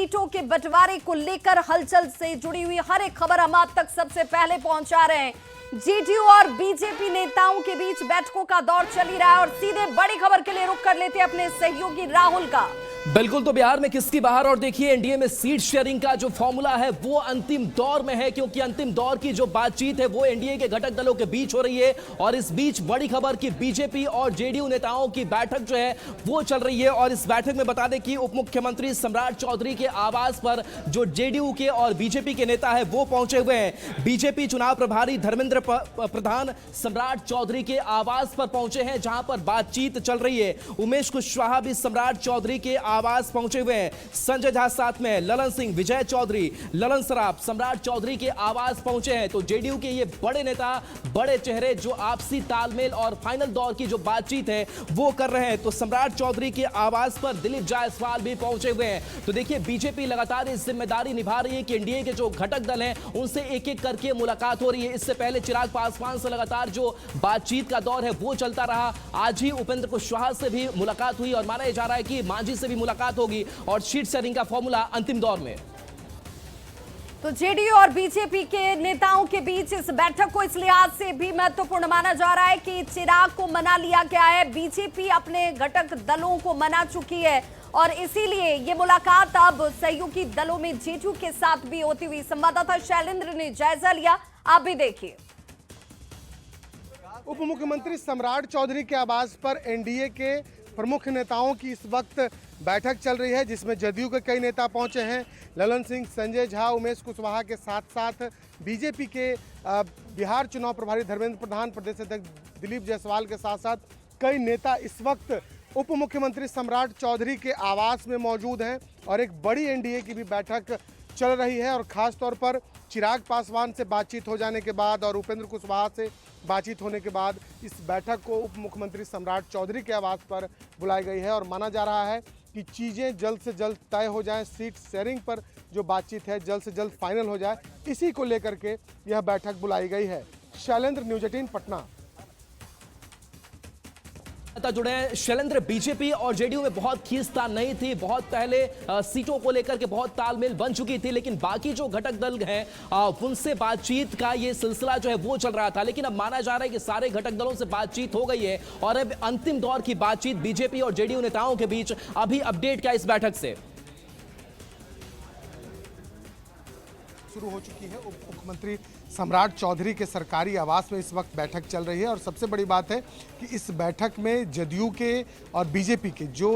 सीटों के बंटवारे को लेकर हलचल से जुड़ी हुई हर एक खबर हम आप तक सबसे पहले पहुंचा रहे हैं। जेडीयू और बीजेपी नेताओं के बीच बैठकों का दौर चल ही रहा है और सीधे बड़ी खबर के लिए रुख कर लेते हैं अपने सहयोगी राहुल का। बिल्कुल, तो बिहार में किसकी बहार और देखिए एनडीए में सीट शेयरिंग का जो फॉर्मूला है वो अंतिम दौर में है, क्योंकि अंतिम दौर की जो बातचीत है वो एनडीए के घटक दलों के बीच हो रही है। और इस बीच बड़ी खबर कि बीजेपी और जेडीयू नेताओं की बैठक जो है वो चल रही है। और इस बैठक में बता दें कि उप मुख्यमंत्री सम्राट चौधरी के आवास पर जो जेडीयू के और बीजेपी के नेता है वो पहुंचे हुए हैं। बीजेपी चुनाव प्रभारी धर्मेंद्र प्रधान सम्राट चौधरी के आवास पर पहुंचे हैं, जहां पर बातचीत चल रही है। उमेश कुशवाहा भी सम्राट चौधरी के आवास पहुंचे हुए हैं। संजय झा साथ में, ललन सिंह, विजय चौधरी, ललन सराफ सम्राट चौधरी के आवास पहुंचे हैं। तो जेडीयू के ये बड़े नेता, बड़े चेहरे जो आपसी तालमेल और फाइनल दौर की जो बातचीत है वो कर रहे हैं। तो सम्राट चौधरी के आवास पर दिलीप जायसवाल भी पहुंचे हुए हैं। तो देखिए बीजेपी लगातार इस जिम्मेदारी निभा रही है कि एनडीए के जो घटक दल हैं उनसे एक एक करके मुलाकात हो रही है। इससे पहले चिराग पासवान से लगातार जो बातचीत का दौर है वो चलता रहा। आज ही उपेंद्र कुशवाहा से भी मुलाकात हुई और माना जा रहा है कि मांझी से भी मुलाकात होगी और सीट शेयरिंग का फॉर्मूला अंतिम दौर में। तो जेडीयू और बीजेपी के नेताओं के बीच इस बैठक को इस लिहाज से भी महत्वपूर्ण माना जा रहा है कि चिराग को मना लिया गया है, बीजेपी अपने घटक दलों को मना चुकी है और इसीलिए ये मुलाकात अब सहयोगी दलों में जेडीयू के साथ भी होती हुई। संवाददाता शैलेंद्र ने जायजा लिया, आप भी देखिए। उप मुख्यमंत्री सम्राट चौधरी के आवास पर एनडीए के प्रमुख नेताओं की इस वक्त बैठक चल रही है, जिसमें जदयू के कई नेता पहुंचे हैं। ललन सिंह, संजय झा, उमेश कुशवाहा के साथ साथ बीजेपी के बिहार चुनाव प्रभारी धर्मेंद्र प्रधान, प्रदेश अध्यक्ष दिलीप जायसवाल के साथ साथ कई नेता इस वक्त उप मुख्यमंत्री सम्राट चौधरी के आवास में मौजूद हैं और एक बड़ी एनडीए की भी बैठक चल रही है। और ख़ास तौर पर चिराग पासवान से बातचीत हो जाने के बाद और उपेंद्र कुशवाहा से बातचीत होने के बाद इस बैठक को उप मुख्यमंत्री सम्राट चौधरी के आवास पर बुलाई गई है और माना जा रहा है कि चीज़ें जल्द से जल्द तय हो जाएं, सीट शेयरिंग पर जो बातचीत है जल्द से जल्द फाइनल हो जाए, इसी को लेकर के यह बैठक बुलाई गई है। शैलेंद्र, न्यूज़ 18 पटना। जुड़े हैं शैलेंद्र, बीजेपी और जेडीयू में बहुत खींचतान नहीं थी, बहुत पहले सीटों को लेकर के बहुत तालमेल बन चुकी थी, लेकिन बाकी जो घटक दल हैं उनसे बातचीत का ये सिलसिला जो है वो चल रहा था। लेकिन अब माना जा रहा है कि सारे घटक दलों से बातचीत हो गई है और अब अंतिम दौर की बातचीत बीजेपी और जेडीयू नेताओं के बीच। अभी अपडेट क्या इस बैठक से? शुरू हो चुकी है। उप मुख्यमंत्री सम्राट चौधरी के सरकारी आवास में इस वक्त बैठक चल रही है और सबसे बड़ी बात है कि इस बैठक में जदयू के और बीजेपी के जो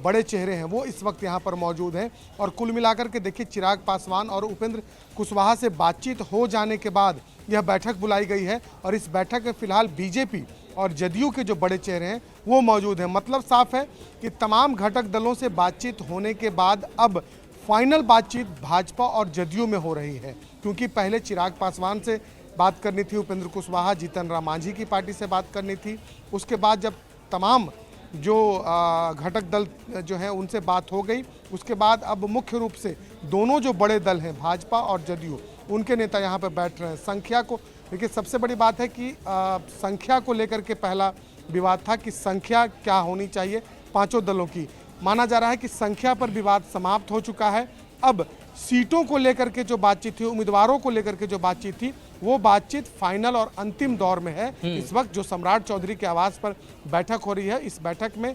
बड़े चेहरे हैं वो इस वक्त यहां पर मौजूद हैं। और कुल मिलाकर के देखिए, चिराग पासवान और उपेंद्र कुशवाहा से बातचीत हो जाने के बाद यह बैठक बुलाई गई है और इस बैठक में फिलहाल बीजेपी और जदयू के जो बड़े चेहरे हैं वो मौजूद हैं। मतलब साफ है कि तमाम घटक दलों से बातचीत होने के बाद अब फाइनल बातचीत भाजपा और जदयू में हो रही है, क्योंकि पहले चिराग पासवान से बात करनी थी, उपेंद्र कुशवाहा, जीतन राम मांझी की पार्टी से बात करनी थी। उसके बाद जब तमाम जो घटक दल जो हैं उनसे बात हो गई, उसके बाद अब मुख्य रूप से दोनों जो बड़े दल हैं भाजपा और जदयू, उनके नेता यहाँ पर बैठ रहे हैं। संख्या को देखिए, सबसे बड़ी बात है कि संख्या को लेकर के पहला विवाद था कि संख्या क्या होनी चाहिए पाँचों दलों की। माना जा रहा है कि संख्या पर विवाद समाप्त हो चुका है। अब सीटों को लेकर के जो बातचीत थी, उम्मीदवारों को लेकर के जो बातचीत थी, वो बातचीत फाइनल और अंतिम दौर में है। इस वक्त जो सम्राट चौधरी के आवास पर बैठक हो रही है, इस बैठक में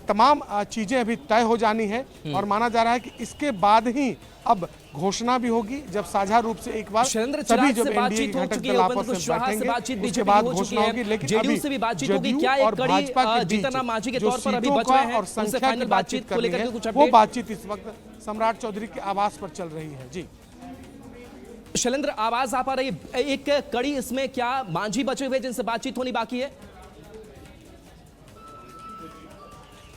तमाम चीज़ें अभी तय हो जानी है और माना जा रहा है कि इसके बाद ही अब घोषणा भी होगी, जब साझा रूप से एक बार सभी जो एनडीए के घटक दल आपस में बैठेंगे, उसके बाद घोषणा होगी। लेकिन अभी जदयू और भाजपा के बीच जो सीटों का और संख्या की बातचीत करनी है, वो बातचीत इस वक्त सम्राट चौधरी के आवास पर चल रही है। जी शैलेंद्र, आवाज आ पा रही है? एक कड़ी इसमें क्या मांझी बचे हुए जिनसे बातचीत होनी बाकी है?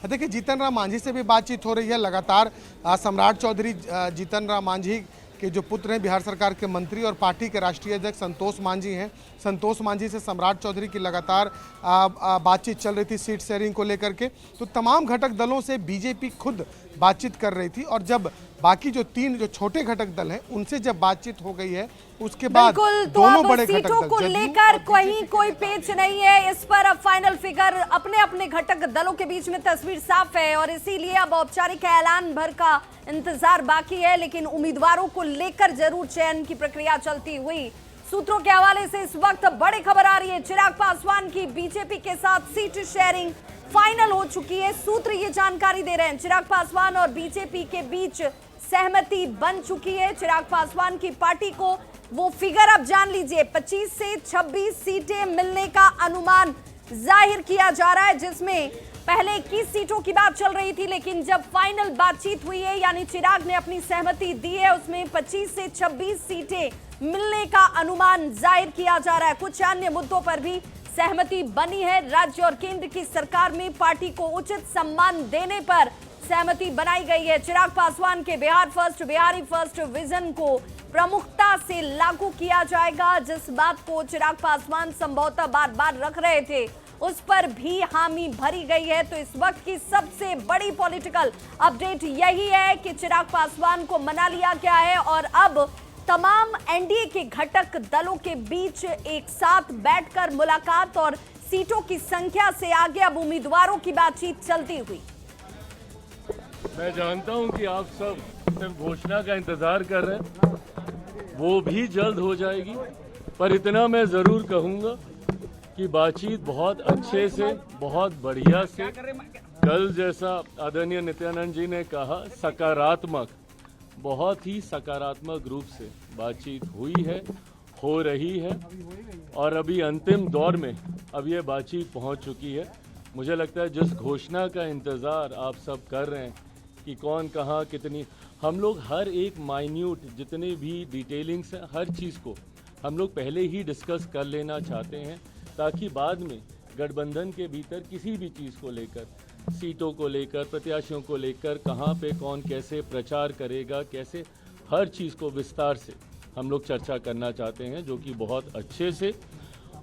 देखिए, जीतन राम मांझी से भी बातचीत हो रही है लगातार। सम्राट चौधरी जीतन राम मांझी के जो पुत्र हैं, बिहार सरकार के मंत्री और पार्टी के राष्ट्रीय अध्यक्ष संतोष मांझी हैं। संतोष मांझी से सम्राट चौधरी की लगातार बातचीत चल रही थी सीट शेयरिंग को लेकर के। तो तमाम घटक दलों से बीजेपी खुद बातचीत कर रही थी और जब बाकी जो 3 जो छोटे घटक दल हैं उनसे जब बातचीत हो गई है उसके बाद बिल्कुल, तो दोनों अब बड़े घटक सीटों दल को जदयू लेकर और कहीं कोई पेच नहीं है। इस पर अब फाइनल फिगर अपने अपने घटक दलों के बीच में तस्वीर साफ है और इसीलिए अब औपचारिक ऐलान भर का इंतजार बाकी है, लेकिन उम्मीदवारों को लेकर जरूर चयन की प्रक्रिया चलती हुई सूत्रों के हवाले से इस वक्त बड़ी खबर आ रही है। चिराग पासवान की बीजेपी के साथ सीट शेयरिंग फाइनल हो चुकी है। सूत्र ये जानकारी दे रहे हैं चिराग पासवान और बीजेपी के बीच सहमति बन चुकी है। चिराग पासवान की पार्टी को वो फिगर अब जान लीजिए 25 से 26 सीटें मिलने का अनुमान जाहिर किया जा रहा है, जिसमें पहले 21 सीटों की बात चल रही थी, लेकिन जब फाइनल बातचीत हुई है यानी चिराग ने अपनी सहमति दी है उसमें 25 से 26 सीटें मिलने का अनुमान जाहिर किया जा रहा है। कुछ अन्य मुद्दों पर भी सहमति बनी है। राज्य और केंद्र की सरकार में पार्टी को उचित सम्मान देने पर सहमति बनाई गई है। चिराग पासवान के Bihar first, Bihari first vision को प्रमुखता से लागू किया जाएगा। जिस बात को चिराग पासवान संभवतः बार बार रख रहे थे उस पर भी हामी भरी गई है। तो इस वक्त की सबसे बड़ी पॉलिटिकल अपडेट यही है कि चिराग पासवान को मना लिया गया है और अब तमाम एनडीए के घटक दलों के बीच एक साथ बैठकर मुलाकात और सीटों की संख्या से आगे अब उम्मीदवारों की बातचीत चलती हुई। मैं जानता हूं कि आप सब सिर्फ घोषणा का इंतजार कर रहे हैं, वो भी जल्द हो जाएगी, पर इतना मैं जरूर कहूंगा कि बातचीत बहुत अच्छे से, बहुत बढ़िया से, कल जैसा आदरणीय नित्यानंद जी ने कहा सकारात्मक, बहुत ही सकारात्मक रूप से बातचीत हुई है, हो रही है और अभी अंतिम दौर में अब ये बातचीत पहुंच चुकी है। मुझे लगता है जिस घोषणा का इंतज़ार आप सब कर रहे हैं कि कौन कहाँ कितनी, हम लोग हर एक माइन्यूट जितने भी डिटेलिंग्स हैं हर चीज़ को हम लोग पहले ही डिस्कस कर लेना चाहते हैं, ताकि बाद में गठबंधन के भीतर किसी भी चीज़ को लेकर, सीटों को लेकर, प्रत्याशियों को लेकर, कहाँ पे कौन कैसे प्रचार करेगा, कैसे, हर चीज़ को विस्तार से हम लोग चर्चा करना चाहते हैं, जो कि बहुत अच्छे से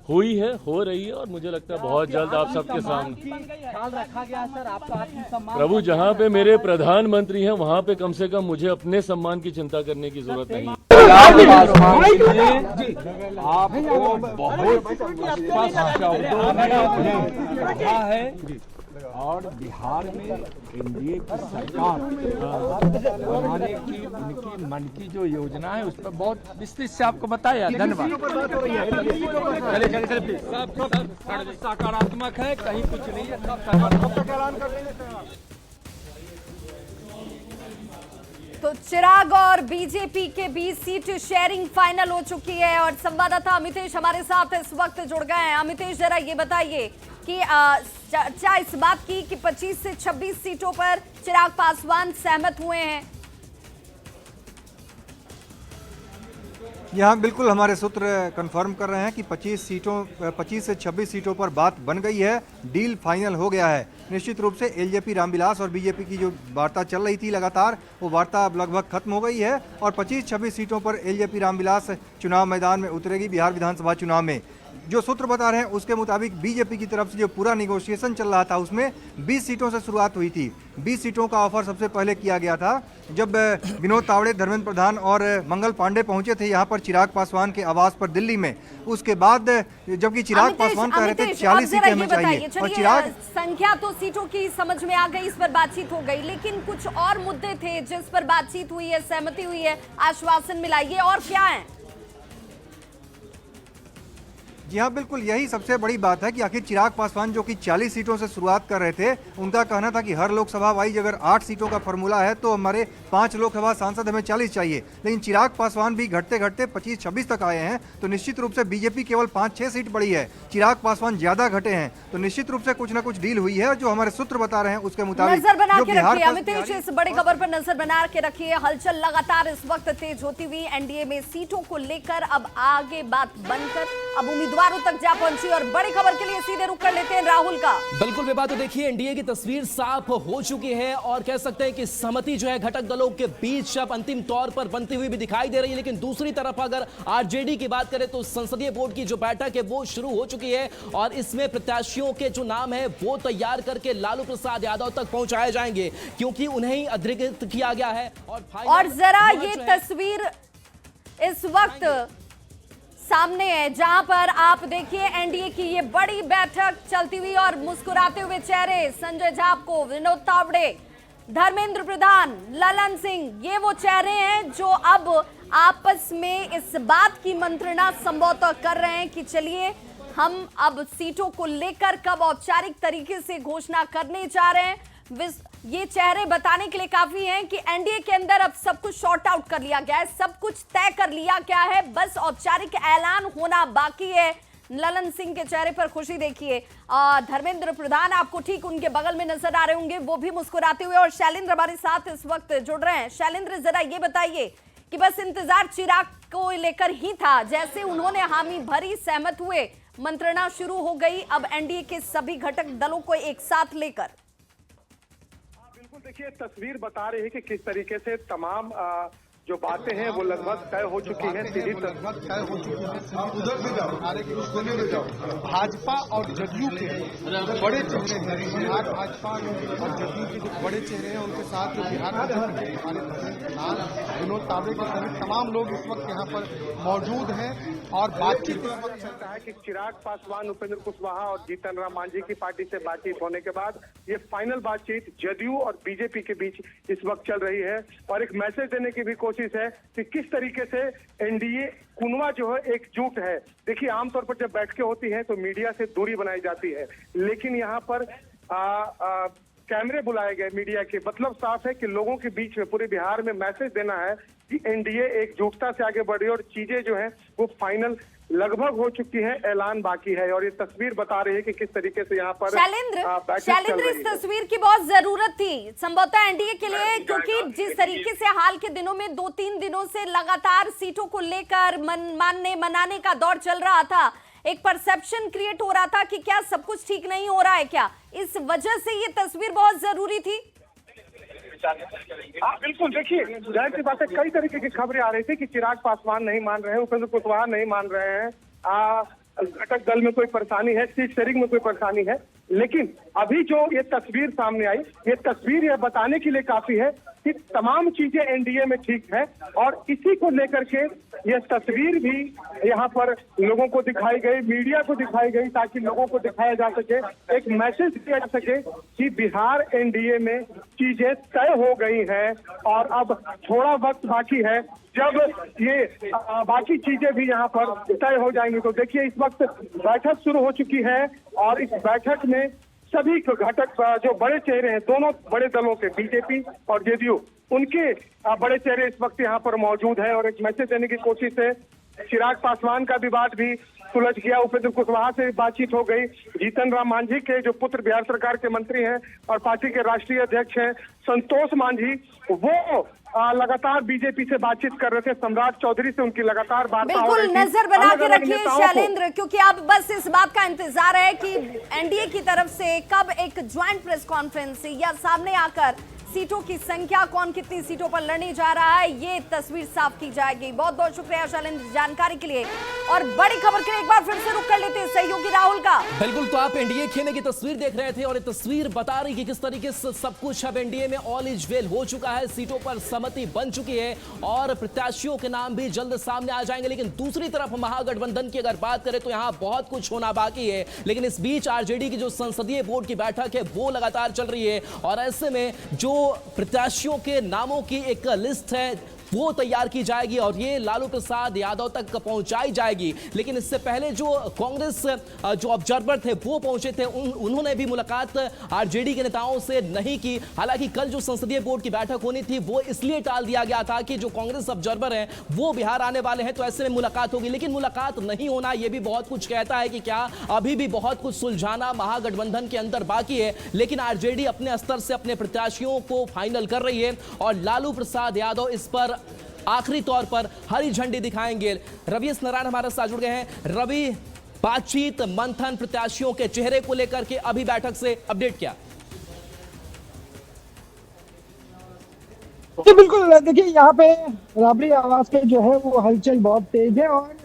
हुई है, हो रही है और मुझे लगता है बहुत जल्द आप सबके सामने ख्याल रखा गया सर आपका आत्मसम्मान। प्रभु, जहाँ पे मेरे प्रधानमंत्री हैं वहाँ पे कम से कम मुझे अपने सम्मान की चिंता करने की जरूरत नहीं है। आपको बहुत स्पष्ट शब्दों में कहा है और बिहार में एनडीए की सरकार बनाने की उनकी मन की जो योजना है उस पर बहुत विस्तृत से आपको बताया। धन्यवाद। चलिए सब सकारात्मक है, कहीं कुछ नहीं है, सब सकारात्मक। तो चिराग और बीजेपी के बीच सीट शेयरिंग फाइनल हो चुकी है और संवाददाता अमितेश हमारे साथ इस वक्त जुड़ गए हैं। अमितेश, जरा ये बताइए कि चर्चा इस बात की कि 25 से 26 सीटों पर चिराग पासवान सहमत हुए हैं। यहाँ बिल्कुल हमारे सूत्र कंफर्म कर रहे हैं कि 25 से 26 सीटों पर बात बन गई है, डील फाइनल हो गया है। निश्चित रूप से एलजेपी रामविलास और बीजेपी की जो वार्ता चल रही थी लगातार, वो वार्ता अब लगभग खत्म हो गई है और 25-26 सीटों पर एलजेपी रामविलास चुनाव मैदान में उतरेगी। बिहार विधानसभा चुनाव में जो सूत्र बता रहे हैं उसके मुताबिक बीजेपी की तरफ से जो पूरा निगोशिएशन चल रहा था उसमें 20 सीटों से शुरुआत हुई थी। 20 सीटों का ऑफर सबसे पहले किया गया था जब विनोद तावड़े, धर्मेंद्र प्रधान और मंगल पांडे पहुंचे थे यहाँ पर चिराग पासवान के आवास पर दिल्ली में। उसके बाद जबकि चिराग पासवान कह रहे थे 40 सीटें हमें चाहिए और चिराग संख्या तो सीटों की समझ में आ गई, इस पर बातचीत हो गई, लेकिन कुछ और मुद्दे थे जिस पर बातचीत हुई है, सहमति हुई है, आश्वासन मिला, ये और क्या है? जी हाँ, बिल्कुल यही सबसे बड़ी बात है कि आखिर चिराग पासवान जो कि 40 सीटों से शुरुआत कर रहे थे, उनका कहना था कि हर लोकसभा वाइज अगर 8 सीटों का फॉर्मूला है तो हमारे 5 लोकसभा सांसद हमें 40 चाहिए। लेकिन चिराग पासवान भी घटते घटते 25-26 तक आए हैं, तो निश्चित रूप से बीजेपी केवल 5-6 सीट बढ़ी है, चिराग पासवान ज्यादा घटे हैं, तो निश्चित रूप से कुछ ना कुछ डील हुई है। और जो हमारे सूत्र बता रहे हैं उसके मुताबिक नजर बना के रखिए अमितेश, इस बड़ी खबर पर नजर बना के रखिए। हलचल लगातार इस वक्त तेज होती हुई एनडीए में सीटों को लेकर अब आगे बात बनकर अब उम्मीदवार उम्मीदवारों तक जा पहुंची। और बड़ी खबर के लिए सीधे रुख कर लेते हैं राहुल का। बिल्कुल विवाद, तो देखिए एनडीए की तस्वीर साफ हो चुकी है और कह सकते हैं कि सहमति जो है घटक दलों के बीच अब अंतिम तौर पर बनती हुई भी दिखाई दे रही है। लेकिन दूसरी तरफ अगर आरजेडी की बात करें तो संसदीय बोर्ड की जो बैठक है वो शुरू हो चुकी है और इसमें प्रत्याशियों के जो नाम है वो तैयार करके लालू प्रसाद यादव तक पहुंचाए जाएंगे, क्योंकि उन्हें अधिकृत किया गया है। और जरा ये तस्वीर इस वक्त सामने है जहां पर आप देखिए एनडीए की ये बड़ी बैठक चलती हुई और मुस्कुराते हुए चेहरे, संजय जापको, विनोद तावड़े, धर्मेंद्र प्रधान, ललन सिंह, ये वो चेहरे हैं जो अब आपस में इस बात की मंत्रणा संभवतः कर रहे हैं कि चलिए हम अब सीटों को लेकर कब औपचारिक तरीके से घोषणा करने जा रहे हैं। ये चेहरे बताने के लिए काफी हैं कि एनडीए के अंदर अब सब कुछ शॉर्ट आउट कर लिया गया है, सब कुछ तय कर लिया गया है, बस औपचारिक ऐलान होना बाकी है। ललन सिंह के चेहरे पर खुशी देखिए। धर्मेंद्र प्रधान आपको ठीक उनके बगल में नजर आ रहे होंगे, वो भी मुस्कुराते हुए। और शैलेंद्र हमारे साथ इस वक्त जुड़ रहे हैं। शैलेंद्र, जरा ये बताइए कि बस इंतजार चिराग को लेकर ही था, जैसे उन्होंने हामी भरी, सहमत हुए, मंत्रणा शुरू हो गई अब एनडीए के सभी घटक दलों को एक साथ लेकर। देखिए तस्वीर बता रही है कि किस तरीके से तमाम जो बातें हैं वो लगभग तय हो चुकी हैं, सीधी लगभग तय हो चुकी है। उधर भी जाओ, भाजपा और जदयू के बड़े चेहरे हैं, बिहार भाजपा और जदयू के जो बड़े चेहरे हैं उनके साथ जो बिहार प्रधान विनोद तावड़े के सहित तमाम लोग इस वक्त यहाँ पर मौजूद हैं और बातचीत इस वक्त चलता है कि चिराग पासवान, उपेंद्र कुशवाहा और जीतन राम मांझी की पार्टी से बातचीत होने के बाद ये फाइनल बातचीत जदयू और बीजेपी के बीच इस वक्त चल रही है और एक मैसेज देने की भी कोशिश है कि किस तरीके से एनडीए कुनवा जो है एकजुट है। देखिए आमतौर पर जब बैठकें होती हैं तो मीडिया से दूरी बनाई जाती है, लेकिन यहाँ पर कैमरे बुलाए गए मीडिया के, मतलब साफ है कि लोगों के बीच में पूरे बिहार में मैसेज देना है कि एनडीए एकजुटता से आगे बढ़ी और चीजें जो है वो फाइनल लगभग हो चुकी है, ऐलान बाकी है। और ये तस्वीर बता रही है कि किस तरीके से यहाँ पर शैलेंद्र इस तस्वीर की बहुत जरूरत थी संभवतः एनडीए के लिए, क्योंकि जिस तरीके से हाल के दिनों में 2-3 दिनों से लगातार सीटों को लेकर मनाने का दौर चल रहा था, एक परसेप्शन क्रिएट हो रहा था कि क्या सब कुछ ठीक नहीं हो रहा है क्या, इस वजह से ये तस्वीर बहुत जरूरी थी। बिल्कुल, देखिए जाहिर सी बात है कई तरीके की खबरें आ रही थी कि चिराग पासवान नहीं मान रहे हैं, उपेंद्र कुशवाहा नहीं मान रहे हैं, घटक दल में कोई परेशानी है, सीट शेयरिंग में कोई परेशानी है, लेकिन अभी जो ये तस्वीर सामने आई, ये तस्वीर यह बताने के लिए काफी है कि तमाम चीजें एनडीए में ठीक है और इसी को लेकर के यह तस्वीर भी यहाँ पर लोगों को दिखाई गई, मीडिया को दिखाई गई, ताकि लोगों को दिखाया जा सके, एक मैसेज दिया जा सके कि बिहार एनडीए में चीजें तय हो गई हैं और अब थोड़ा वक्त बाकी है जब ये बाकी चीजें भी यहाँ पर तय हो जाएंगी। तो देखिए इस वक्त बैठक शुरू हो चुकी है और इस बैठक में सभी घटक जो बड़े चेहरे हैं दोनों बड़े दलों के, बीजेपी और जेडीयू, उनके बड़े चेहरे इस वक्त यहाँ पर मौजूद है और एक मैसेज देने की कोशिश है। चिराग पासवान का विवाद भी सुलझ गया, उपेंद्र कुशवाहा से बातचीत हो गई, जीतन राम मांझी के जो पुत्र बिहार सरकार के मंत्री हैं और पार्टी के राष्ट्रीय अध्यक्ष हैं संतोष मांझी, वो लगातार बीजेपी से बातचीत कर रहे थे, सम्राट चौधरी से उनकी लगातार बात हो रही थी। बिल्कुल नजर बना के रखिए शैलेंद्र, क्योंकि अब बस इस बात का इंतजार है कि एनडीए की तरफ से कब एक ज्वाइंट प्रेस कॉन्फ्रेंस या सामने आकर सीटों की संख्या, कौन कितनी सीटों पर लड़ने जा रहा है, ये तस्वीर साफ की जाएगी। बहुत बहुत शुक्रिया शैलेंद्र जानकारी के लिए। और बड़ी खबर के लिए एक बार फिर से रुक कर लेते हैं सहयोगी राहुल का। बिल्कुल, तो आप एनडीए खेमे की तस्वीर देख रहे थे और ये तस्वीर बता रही कि किस तरीके से सब कुछ अब एनडीए में ऑल इज वेल हो चुका है, सीटों पर सहमति बन चुकी है और प्रत्याशियों के नाम भी जल्द सामने आ जाएंगे। लेकिन दूसरी तरफ महागठबंधन की अगर बात करें तो यहां बहुत कुछ होना बाकी है। लेकिन इस बीच आरजेडी की जो संसदीय बोर्ड की बैठक है वो लगातार चल रही है और ऐसे में जो प्रत्याशियों के नामों की एक लिस्ट है वो तैयार की जाएगी और ये लालू प्रसाद यादव तक पहुंचाई जाएगी। लेकिन इससे पहले जो कांग्रेस जो ऑब्जर्वर थे वो पहुंचे थे, उन्होंने भी मुलाकात आरजेडी के नेताओं से नहीं की। हालांकि कल जो संसदीय बोर्ड की बैठक होनी थी वो इसलिए टाल दिया गया था कि जो कांग्रेस ऑब्जर्वर हैं वो बिहार आने वाले हैं, तो ऐसे में मुलाकात होगी। लेकिन मुलाकात नहीं होना ये भी बहुत कुछ कहता है कि क्या अभी भी बहुत कुछ सुलझाना महागठबंधन के अंदर बाकी है। लेकिन आरजेडी अपने स्तर से अपने प्रत्याशियों को फाइनल कर रही है और लालू प्रसाद यादव इस पर आखिरी तौर पर हरी झंडी दिखाएंगे। रवि नारायण हमारे साथ जुड़ गए हैं। रवि, बातचीत, मंथन, प्रत्याशियों के चेहरे को लेकर के अभी बैठक से अपडेट क्या? जी बिल्कुल, देखिए यहाँ पे राबड़ी आवास पे जो है वो हलचल बहुत तेज है और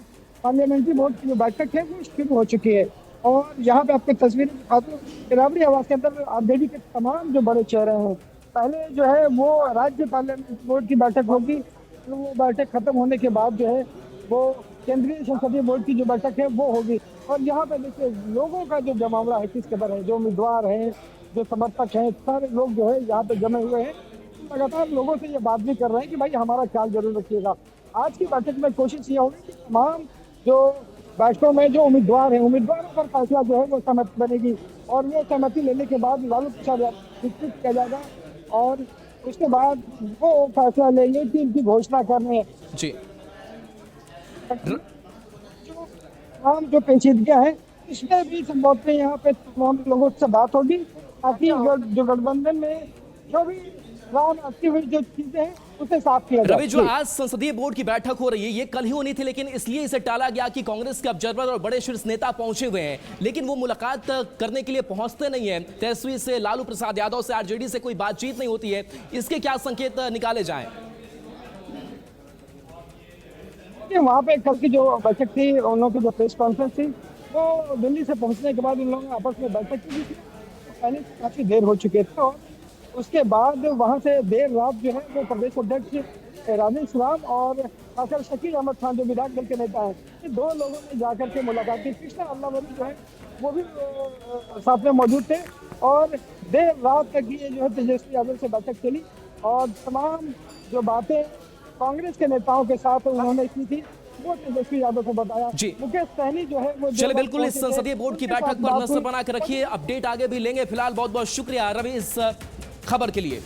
पार्लियामेंट्री बोर्ड की जो बैठक है वो शुरू हो चुकी है। और यहाँ पे आपको तस्वीरें दिखाता हूँ। राबड़ी आवास के अंदर आरजेडी के तमाम जो बड़े चेहरे हैं, पहले जो है वो राज्य पार्लियामेंट्री बोर्ड की बैठक होगी, तो वो बैठक खत्म होने के बाद जो है वो केंद्रीय संसदीय बोर्ड की जो बैठक है वो होगी। और यहाँ पे देखिए लोगों का जो जमावड़ा है किस कदर है, जो उम्मीदवार हैं, जो समर्थक हैं, सारे लोग जो है यहाँ पे जमे हुए हैं। लगातार लोगों से ये बात भी कर रहे हैं कि भाई हमारा ख्याल जरूर रखिएगा। आज की बैठक में कोशिश ये होगी कि तमाम जो बैठकों में जो उम्मीदवार हैं, उम्मीदवारों पर फैसला जो है वो सहमति बनेगी और वो सहमति लेने के बाद लालू प्रसाद विस्तृत किया जाएगा और उसके बाद वो फैसला लेंगे कि इनकी घोषणा करनी है। जी तमाम जो पेचीदगियां हैं इसमें भी संभवतः यहाँ पे तमाम लोगों से बात होगी ताकि जो गठबंधन में जो भी आती हुई जो चीजें हैं उसे साफ किया जाए। रवि, जो आज संसदीय बोर्ड की बैठक हो रही है ये कल ही होनी थी, लेकिन इसलिए इसे टाला गया कि कांग्रेस के ऑब्जर्वर और बड़े शीर्ष नेता पहुंचे हुए हैं, लेकिन वो मुलाकात करने के लिए पहुंचते नहीं है। तेजस्वी से, लालू प्रसाद यादव से, आरजेडी से कोई बातचीत नहीं होती है। इसके क्या संकेत निकाले जाएं? वहाँ पे कल की जो बैठक थी, उन लोगों की जो प्रेस कॉन्फ्रेंस थी, वो दिल्ली से पहुंचने के बाद उन लोगों ने आपस में बैठक की थी। पहले काफी देर हो चुके थे और उसके बाद वहां से देर रात जो है वो प्रदेश अध्यक्ष राजेश राम और खासकर शकील अहमद खान जो विधायक दल के नेता हैं, ये दो लोगों ने जाकर के मुलाकात की। कृष्णा अल्लावरी जो है वो भी साथ में मौजूद थे और देर रात तक ये जो है तेजस्वी यादव से बैठक चली और तमाम जो बातें कांग्रेस के नेताओं के साथ उन्होंने की थी वो तेजस्वी यादव को बताया। जी मुकेश सहनी जो है वो चलिए बिल्कुल इस संसदीय बोर्ड की बैठक पर नजर बना के रखिए, अपडेट आगे भी लेंगे। फिलहाल बहुत बहुत शुक्रिया रवि इस खबर के लिए।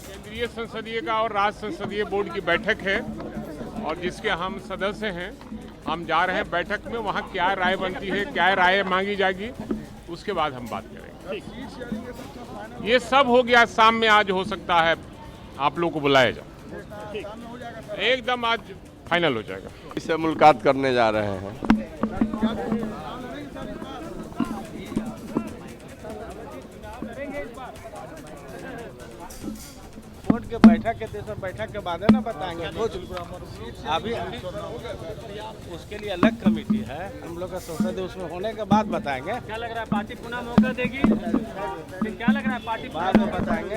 केंद्रीय संसदीय का और राज्य संसदीय बोर्ड की बैठक है और जिसके हम सदस्य हैं। हम जा रहे हैं बैठक में, वहाँ क्या राय बनती है, क्या राय मांगी जाएगी, उसके बाद हम बात करेंगे। ये सब हो गया, शाम में आज हो सकता है आप लोग को बुलाया जाए, एकदम आज फाइनल हो जाएगा। इससे मुलाकात करने जा रहे हैं। बोर्ड के बैठक के तेसर बैठक के बाद है ना बताएंगे। अभी उसके लिए अलग कमेटी है, हम लोग का संसद उसमें होने के बाद बताएंगे। क्या लग रहा है पार्टी पुनः मौका देगी? क्या लग रहा है पार्टी बाद में बताएंगे।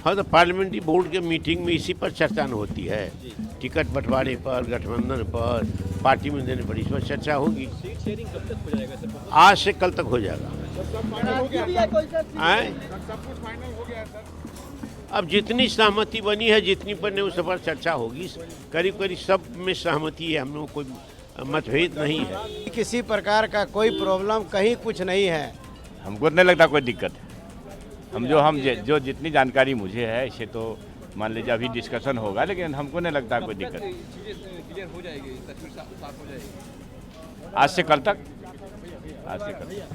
हाँ, तो पार्लियामेंट्री बोर्ड के मीटिंग में इसी पर चर्चा होती है, टिकट बंटवारे पर, गठबंधन पर, पार्टी में देने पर, इस पर चर्चा होगी। सीट शेयरिंग कब तक हो जाएगा? आज से कल तक हो जाएगा। अब जितनी सहमति बनी है, जितनी बने उस पर चर्चा होगी। करीब करीब सब में सहमति है, हम लोग कोई मतभेद नहीं है। किसी प्रकार का कोई प्रॉब्लम कहीं कुछ नहीं है, हमको नहीं लगता कोई दिक्कत है। जो जितनी जानकारी मुझे है इसे तो मान लीजिए अभी डिस्कशन होगा, लेकिन हमको नहीं लगता कोई दिक्कत। क्लियर हो जाएगी, तस्वीर साफ हो जाएगी आज से कल तक।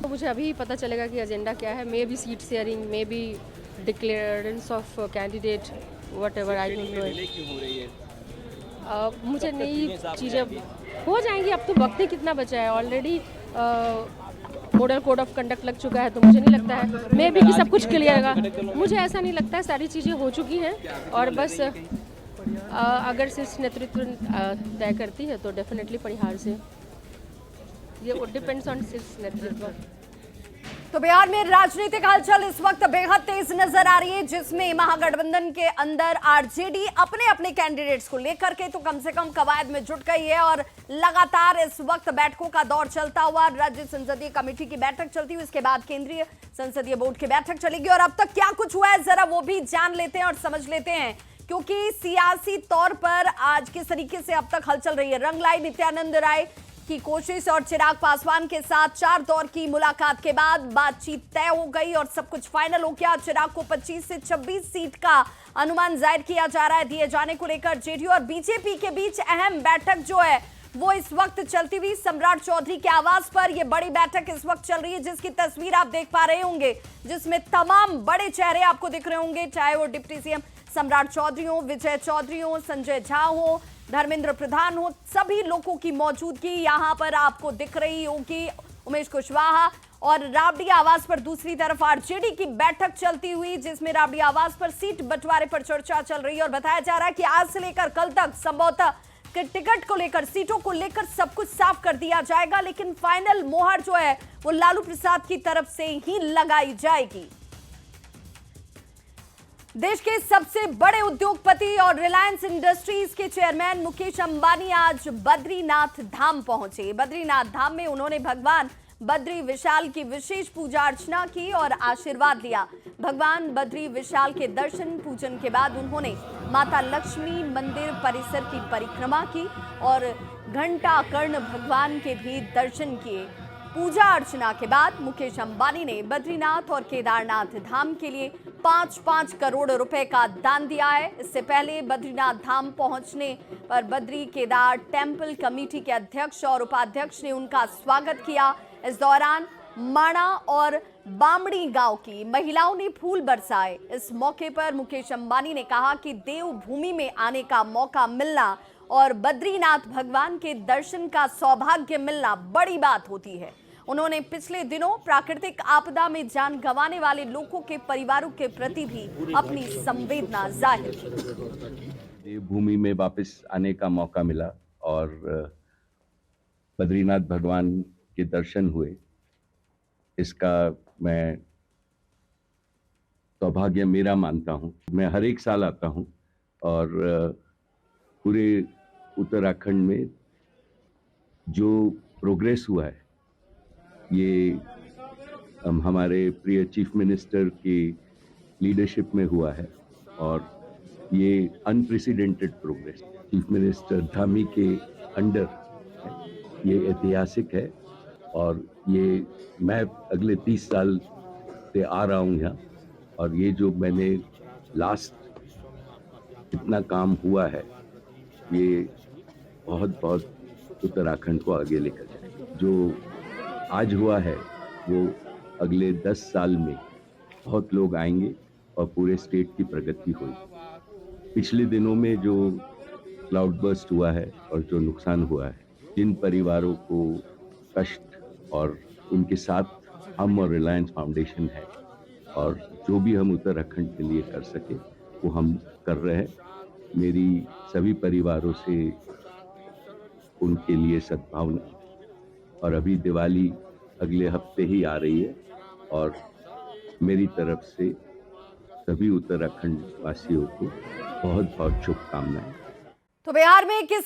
तो मुझे अभी पता चलेगा कि एजेंडा क्या है। May be seat sharing, may be declarations of candidate, whatever I don't know. मुझे नई चीज़ें हो जाएंगी। अब तो वक्त ही कितना बचा है, already model code of conduct लग चुका है, तो मुझे नहीं लगता है मे बी कि सब कुछ क्लियर होगा। मुझे ऐसा नहीं लगता है, सारी चीज़ें हो चुकी हैं और बस अगर शीर्ष नेतृत्व तय करती है तो डेफिनेटली परिहार से, ये डिपेंड्स ऑन शीर्ष नेतृत्व। तो बिहार में राजनीतिक हलचल इस वक्त बेहद तेज नजर आ रही है, जिसमें महागठबंधन के अंदर आरजेडी अपने अपने कैंडिडेट्स को लेकर के तो कम से कम कवायद में जुट गई है और लगातार इस वक्त बैठकों का दौर चलता हुआ। राज्य संसदीय कमेटी की बैठक चलती हुई, इसके बाद केंद्रीय संसदीय बोर्ड की बैठक चलेगी और अब तक क्या कुछ हुआ है जरा वो भी जान लेते हैं और समझ लेते हैं, क्योंकि सियासी तौर पर आज किस तरीके से अब तक हलचल रही है। रंगलाई नित्यानंद राय की कोशिश और चिराग पासवान के साथ 4 दौर की मुलाकात के बाद बातचीत तय हो गई और सब कुछ फाइनल हो गया। चिराग को 25 से 26 सीट का अनुमान जाहिर किया जा रहा है दिए जाने को लेकर। जेडीयू और बीजेपी के बीच अहम बैठक जो है वो इस वक्त चलती हुई सम्राट चौधरी के आवास पर ये बड़ी बैठक इस वक्त चल रही है, जिसकी तस्वीर आप देख पा रहे होंगे, जिसमें तमाम बड़े चेहरे आपको दिख रहे होंगे, चाहे वो डिप्टी सीएम सम्राट चौधरी हो, विजय चौधरी हो, संजय झा हो, धर्मेंद्र प्रधान हो, सभी लोगों की मौजूदगी यहां पर आपको दिख रही होगी। उमेश कुशवाहा और राबड़ी आवास पर दूसरी तरफ आरजेडी की बैठक चलती हुई, जिसमें राबड़ी आवास पर सीट बंटवारे पर चर्चा चल रही है और बताया जा रहा है कि आज से लेकर कल तक संभवतः कि टिकट को लेकर, सीटों को लेकर सब कुछ साफ कर दिया जाएगा, लेकिन फाइनल मोहर जो है वो लालू प्रसाद की तरफ से ही लगाई जाएगी। देश के सबसे बड़े उद्योगपति और रिलायंस इंडस्ट्रीज के चेयरमैन मुकेश अंबानी आज बद्रीनाथ धाम पहुंचे। बद्रीनाथ धाम में उन्होंने भगवान बद्री विशाल की विशेष पूजा अर्चना की और आशीर्वाद लिया। भगवान बद्री विशाल के दर्शन पूजन के बाद उन्होंने माता लक्ष्मी मंदिर परिसर की परिक्रमा की और घंटा कर्ण भगवान के भी दर्शन किए। पूजा अर्चना के बाद मुकेश अंबानी ने बद्रीनाथ और केदारनाथ धाम के लिए 5-5 करोड़ रुपए का दान दिया है। इससे पहले बद्रीनाथ धाम पहुंचने पर बद्री केदार टेम्पल कमेटी के अध्यक्ष और उपाध्यक्ष ने उनका स्वागत किया। इस दौरान माणा और बामड़ी गांव की महिलाओं ने फूल बरसाए। इस मौके पर मुकेश अंबानी ने कहा कि देवभूमि में आने का मौका मिलना और बद्रीनाथ भगवान के दर्शन का सौभाग्य मिलना बड़ी बात होती है। उन्होंने पिछले दिनों प्राकृतिक आपदा में जान गंवाने वाले लोगों के परिवारों के प्रति भी अपनी संवेदना जाहिर की। देवभूमि में वापस आने का मौका मिला और बद्रीनाथ भगवान के दर्शन हुए, इसका मैं सौभाग्य मेरा मानता हूँ। मैं हर एक साल आता हूँ और पूरे उत्तराखंड में जो प्रोग्रेस हुआ है ये हमारे प्रिय चीफ मिनिस्टर की लीडरशिप में हुआ है और ये unprecedented progress chief minister Dhami के अंडर ये ऐतिहासिक है और ये मैं अगले 30 साल से आ रहा हूँ यहाँ और ये जो मैंने लास्ट इतना काम हुआ है ये बहुत उत्तराखंड को आगे लेकर जाए। जो आज हुआ है वो अगले 10 साल में बहुत लोग आएंगे और पूरे स्टेट की प्रगति होगी। पिछले दिनों में जो क्लाउड बर्स्ट हुआ है और जो नुकसान हुआ है, जिन परिवारों को कष्ट और उनके साथ हम और रिलायंस फाउंडेशन है और जो भी हम उत्तराखंड के लिए कर सके वो हम कर रहे हैं। मेरी सभी परिवारों से उनके लिए सद्भावना। और अभी दिवाली अगले हफ्ते ही आ रही है और मेरी तरफ से सभी उत्तराखंड वासियों को बहुत शुभकामनाएं। तो बिहार में किस